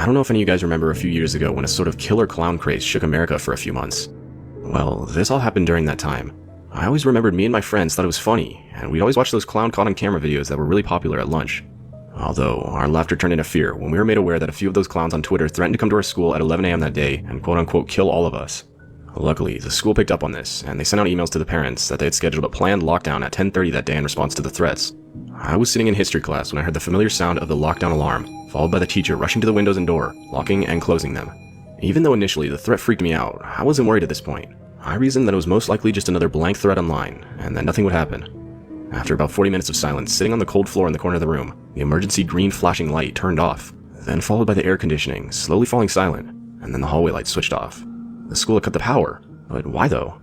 don't know if any of you guys remember a few years ago when a sort of killer clown craze shook America for a few months. Well, this all happened during that time. I always remembered me and my friends thought it was funny, and we'd always watch those clown caught on camera videos that were really popular at lunch. Although, our laughter turned into fear when we were made aware that a few of those clowns on Twitter threatened to come to our school at 11 a.m. that day and quote-unquote kill all of us. Luckily, the school picked up on this, and they sent out emails to the parents that they had scheduled a planned lockdown at 10:30 that day in response to the threats. I was sitting in history class when I heard the familiar sound of the lockdown alarm, followed by the teacher rushing to the windows and door, locking and closing them. Even though initially the threat freaked me out, I wasn't worried at this point. I reasoned that it was most likely just another blank threat online, and that nothing would happen. After about 40 minutes of silence, sitting on the cold floor in the corner of the room, the emergency green flashing light turned off, then followed by the air conditioning slowly falling silent, and then the hallway lights switched off. The school had cut the power, but why though?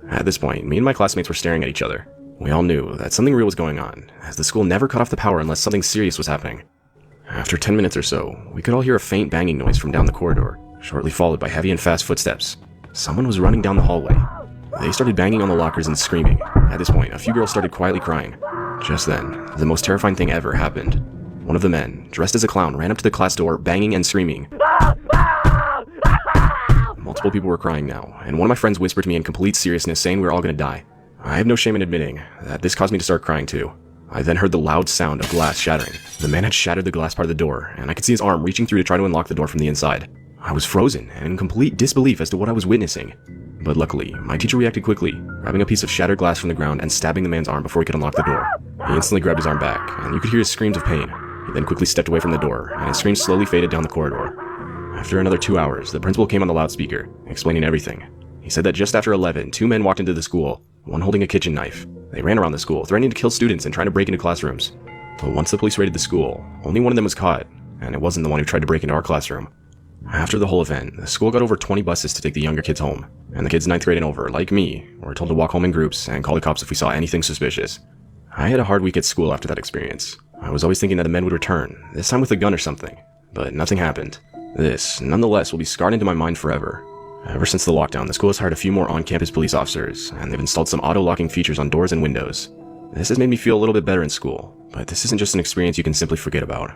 At this point, me and my classmates were staring at each other. We all knew that something real was going on, as the school never cut off the power unless something serious was happening. After 10 minutes or so, we could all hear a faint banging noise from down the corridor, shortly followed by heavy and fast footsteps. Someone was running down the hallway. They started banging on the lockers and screaming. At this point, a few girls started quietly crying. Just then, the most terrifying thing ever happened. One of the men, dressed as a clown, ran up to the class door, banging and screaming. Multiple people were crying now, and one of my friends whispered to me in complete seriousness, saying we were all gonna die. I have no shame in admitting that this caused me to start crying too. I then heard the loud sound of glass shattering. The man had shattered the glass part of the door, and I could see his arm reaching through to try to unlock the door from the inside. I was frozen and in complete disbelief as to what I was witnessing. But luckily, my teacher reacted quickly, grabbing a piece of shattered glass from the ground and stabbing the man's arm before he could unlock the door. He instantly grabbed his arm back, and you could hear his screams of pain. He then quickly stepped away from the door, and his screams slowly faded down the corridor. After another 2 hours, the principal came on the loudspeaker, explaining everything. He said that just after 11, 2 men walked into the school, one holding a kitchen knife. They ran around the school, threatening to kill students and trying to break into classrooms. But once the police raided the school, only one of them was caught, and it wasn't the one who tried to break into our classroom. After the whole event, the school got over 20 buses to take the younger kids home, and the kids 9th grade and over, like me, were told to walk home in groups and call the cops if we saw anything suspicious. I had a hard week at school after that experience. I was always thinking that the men would return, this time with a gun or something, but nothing happened. This, nonetheless, will be scarred into my mind forever. Ever since the lockdown, the school has hired a few more on-campus police officers, and they've installed some auto-locking features on doors and windows. This has made me feel a little bit better in school, but this isn't just an experience you can simply forget about.